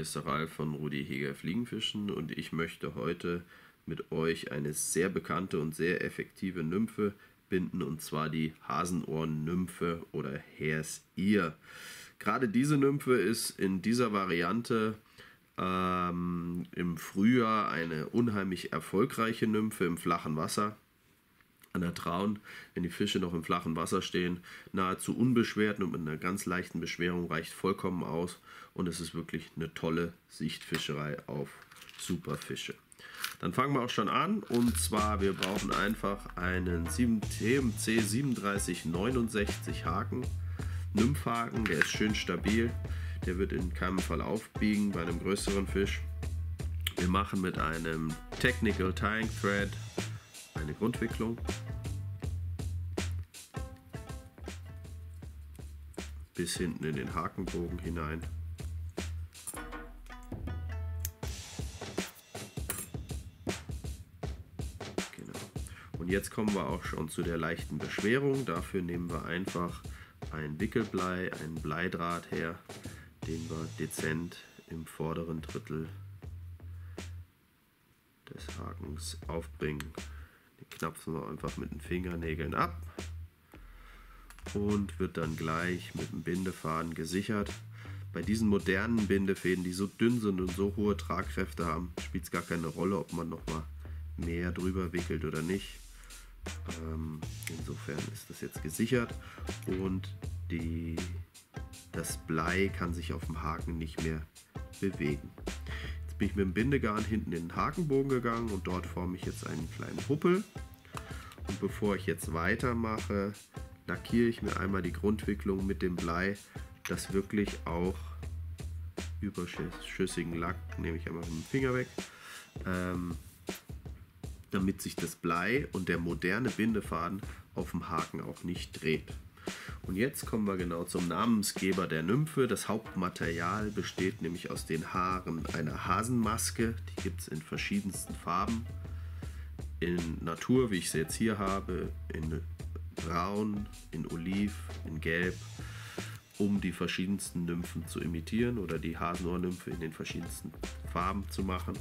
hier ist der Ralf von Rudi Heger Fliegenfischen und ich möchte heute mit euch eine sehr bekannte und sehr effektive Nymphe binden, und zwar die Hasenohren-Nymphe oder Hare's-Ear. Gerade diese Nymphe ist in dieser Variante im Frühjahr eine unheimlich erfolgreiche Nymphe im flachen Wasser. An der Traun, wenn die Fische noch im flachen Wasser stehen, nahezu unbeschwert und mit einer ganz leichten Beschwerung reicht vollkommen aus, und es ist wirklich eine tolle Sichtfischerei auf super Fische. Dann fangen wir auch schon an, und zwar wir brauchen einfach einen TMC 3769 Haken, Nymphhaken, der ist schön stabil, der wird in keinem Fall aufbiegen bei einem größeren Fisch. Wir machen mit einem Technical Tying Thread eine Grundwicklung. Bis hinten in den Hakenbogen hinein. Genau. Und jetzt kommen wir auch schon zu der leichten Beschwerung. Dafür nehmen wir einfach ein Wickelblei, einen Bleidraht her, den wir dezent im vorderen Drittel des Hakens aufbringen. Den knapsen wir einfach mit den Fingernägeln ab und wird dann gleich mit dem Bindefaden gesichert. Bei diesen modernen Bindefäden, die so dünn sind und so hohe Tragkräfte haben, spielt es gar keine Rolle, ob man noch mal mehr drüber wickelt oder nicht. Insofern ist das jetzt gesichert, und das Blei kann sich auf dem Haken nicht mehr bewegen. Jetzt bin ich mit dem Bindegarn hinten in den Hakenbogen gegangen und dort forme ich jetzt einen kleinen Huppel. Und bevor ich jetzt weitermache, lackiere ich mir einmal die Grundwicklung mit dem Blei, dass wirklich auch überschüssigen Lack, nehme ich einmal mit dem Finger weg, damit sich das Blei und der moderne Bindefaden auf dem Haken auch nicht dreht. Und jetzt kommen wir genau zum Namensgeber der Nymphe. Das Hauptmaterial besteht nämlich aus den Haaren einer Hasenmaske. Die gibt es in verschiedensten Farben. In Natur, wie ich sie jetzt hier habe, in Braun, in Oliv, in Gelb, um die verschiedensten Nymphen zu imitieren oder die Hasenohrnymphe in den verschiedensten Farben zu machen.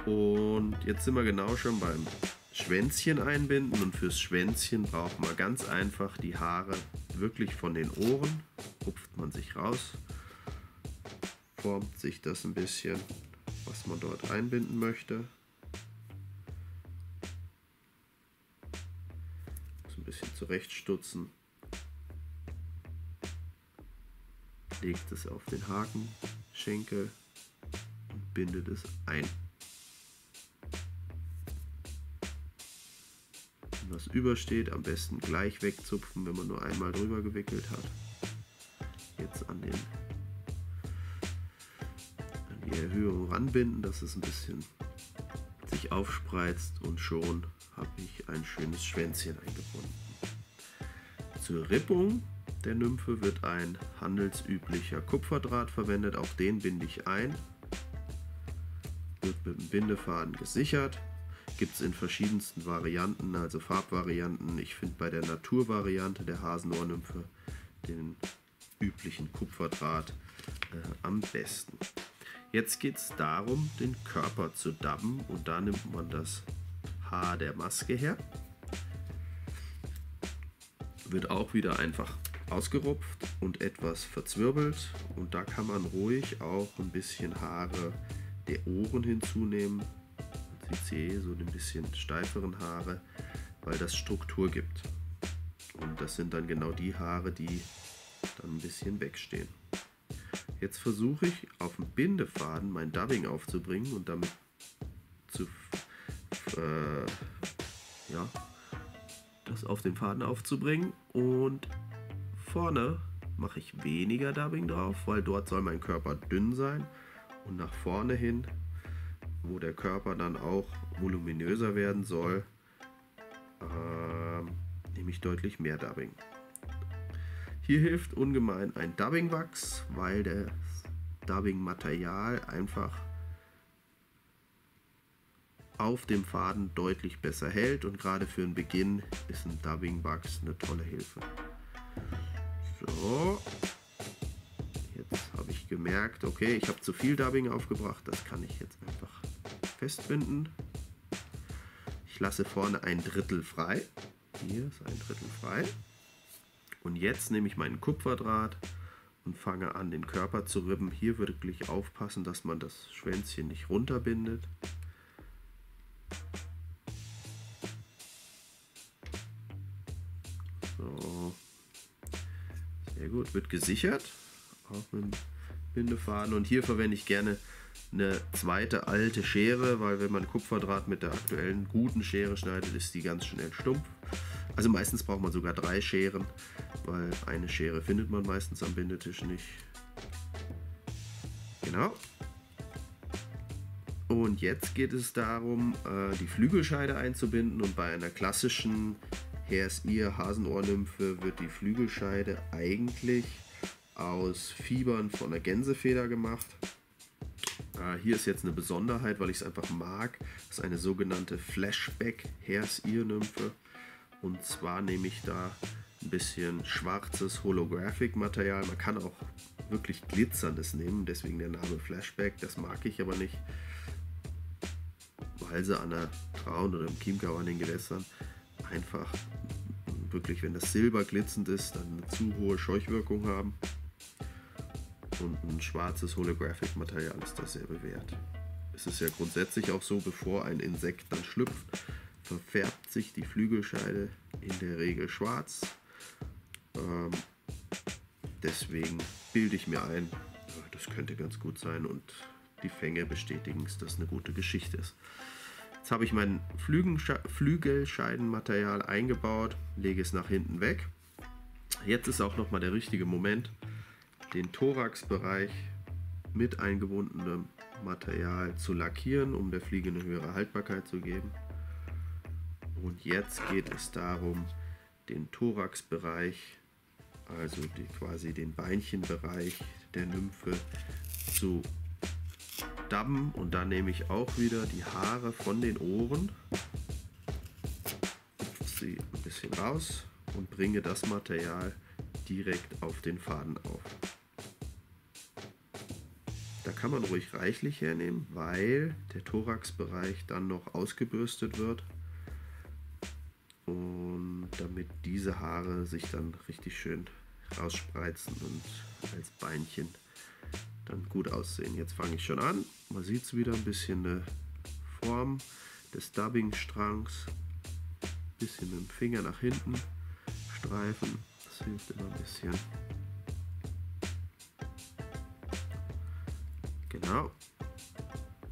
Und jetzt sind wir genau schon beim Schwänzchen einbinden, und fürs Schwänzchen braucht man ganz einfach die Haare wirklich von den Ohren, rupft man sich raus, formt sich das ein bisschen, was man dort einbinden möchte. So ein bisschen zurechtstutzen, legt es auf den Hakenschenkel und bindet es ein. Was übersteht, am besten gleich wegzupfen, wenn man nur einmal drüber gewickelt hat. Jetzt an die Erhöhung ranbinden, dass es ein bisschen sich aufspreizt, und schon habe ich ein schönes Schwänzchen eingebunden. Zur Rippung der Nymphe wird ein handelsüblicher Kupferdraht verwendet, auch den binde ich ein. Wird mit dem Bindefaden gesichert. Gibt es in verschiedensten Varianten, also Farbvarianten. Ich finde bei der Naturvariante der Hasenohrnymphe den üblichen Kupferdraht am besten. Jetzt geht es darum, den Körper zu dabben, und da nimmt man das Haar der Maske her. Wird auch wieder einfach ausgerupft und etwas verzwirbelt, und da kann man ruhig auch ein bisschen Haare der Ohren hinzunehmen. So ein bisschen steiferen Haare, weil das Struktur gibt. Und das sind dann genau die Haare, die dann ein bisschen wegstehen. Jetzt versuche ich auf dem Bindefaden mein Dubbing aufzubringen und damit das auf den Faden aufzubringen. Und vorne mache ich weniger Dubbing drauf, weil dort soll mein Körper dünn sein, und nach vorne hin, wo der Körper dann auch voluminöser werden soll, nehme ich deutlich mehr Dubbing. Hier hilft ungemein ein Dubbing-Wachs, weil das Dubbing-Material einfach auf dem Faden deutlich besser hält, und gerade für den Beginn ist ein Dubbing-Wachs eine tolle Hilfe. So, jetzt habe ich gemerkt, okay, ich habe zu viel Dubbing aufgebracht, das kann ich jetzt einfach festbinden. Ich lasse vorne 1/3 frei. Hier ist 1/3 frei. Und jetzt nehme ich meinen Kupferdraht und fange an, den Körper zu ribben. Hier wirklich aufpassen, dass man das Schwänzchen nicht runterbindet. So. Sehr gut, wird gesichert. Auch mit dem Bindefaden. Und hier verwende ich gerne eine zweite alte Schere, weil wenn man Kupferdraht mit der aktuellen guten Schere schneidet, ist die ganz schnell stumpf. Also meistens braucht man sogar 3 Scheren, weil eine Schere findet man meistens am Bindetisch nicht. Genau. Und jetzt geht es darum, die Flügelscheide einzubinden, und bei einer klassischen Hare's Ear Hasenohrnymphe wird die Flügelscheide eigentlich aus Fibern von der Gänsefeder gemacht. Hier ist jetzt eine Besonderheit, weil ich es einfach mag. Das ist eine sogenannte Flashback Hare's Ear Nymphe. Und zwar nehme ich da ein bisschen schwarzes Holographic Material. Man kann auch wirklich glitzerndes nehmen, deswegen der Name Flashback. Das mag ich aber nicht, weil sie an der Traun oder im Chiemgau an den Gewässern einfach wirklich, wenn das Silber glitzend ist, dann eine zu hohe Scheuchwirkung haben. Und ein schwarzes Holographic Material ist dasselbe wert. Es ist ja grundsätzlich auch so, bevor ein Insekt dann schlüpft, verfärbt sich die Flügelscheide in der Regel schwarz. Deswegen bilde ich mir ein, das könnte ganz gut sein, und die Fänge bestätigen es, dass es eine gute Geschichte ist. Jetzt habe ich mein Flügelscheidenmaterial eingebaut, lege es nach hinten weg. Jetzt ist auch noch mal der richtige Moment, den Thoraxbereich mit eingebundenem Material zu lackieren, um der Fliege eine höhere Haltbarkeit zu geben. Und jetzt geht es darum, den Thoraxbereich, also quasi den Beinchenbereich der Nymphe, zu dubben. Und dann nehme ich auch wieder die Haare von den Ohren, sie ein bisschen raus und bringe das Material direkt auf den Faden auf. Da kann man ruhig reichlich hernehmen, weil der Thoraxbereich dann noch ausgebürstet wird. Und damit diese Haare sich dann richtig schön rausspreizen und als Beinchen dann gut aussehen. Jetzt fange ich schon an. Man sieht es wieder, ein bisschen eine Form des Dubbingstrangs. Ein bisschen mit dem Finger nach hinten streifen. Das hilft immer ein bisschen. Genau.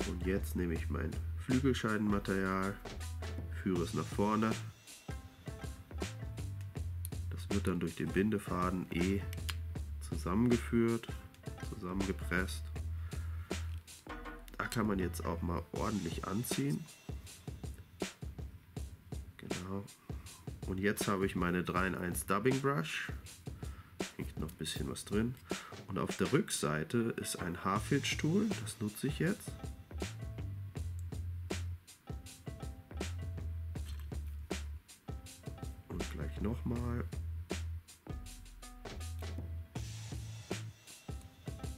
Und jetzt nehme ich mein Flügelscheidenmaterial, führe es nach vorne. Das wird dann durch den Bindefaden zusammengeführt, zusammengepresst. Da kann man jetzt auch mal ordentlich anziehen. Genau. Und jetzt habe ich meine 3-in-1 Dubbing Brush. Hängt noch ein bisschen was drin. Und auf der Rückseite ist ein Haarfilztool, das nutze ich jetzt. Und gleich nochmal.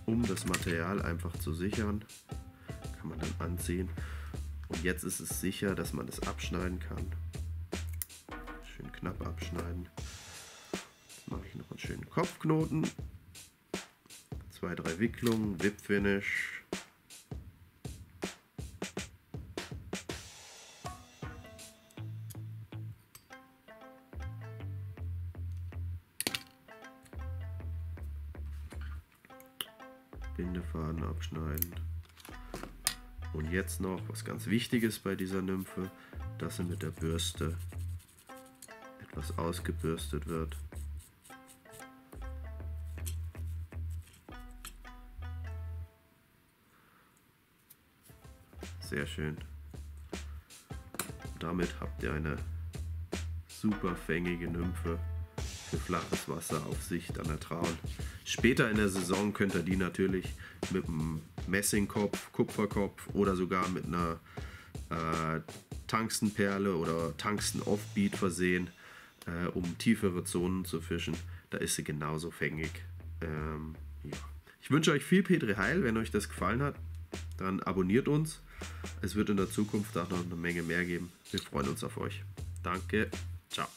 Um das Material einfach zu sichern, kann man dann anziehen. Und jetzt ist es sicher, dass man das abschneiden kann. Schön knapp abschneiden. Jetzt mache ich noch einen schönen Kopfknoten. 2-3 Wicklungen, Whip Finish. Bindefaden abschneiden. Und jetzt noch was ganz Wichtiges bei dieser Nymphe, dass sie mit der Bürste etwas ausgebürstet wird. Sehr schön. Damit habt ihr eine super fängige Nymphe für flaches Wasser auf Sicht an der Traun. Später in der Saison könnt ihr die natürlich mit einem Messingkopf, Kupferkopf oder sogar mit einer Tungstenperle oder Tungsten Offbeat versehen, um tiefere Zonen zu fischen. Da ist sie genauso fängig. Ja. Ich wünsche euch viel Petri Heil. Wenn euch das gefallen hat, dann abonniert uns. Es wird in der Zukunft auch noch eine Menge mehr geben. Wir freuen uns auf euch. Danke. Ciao.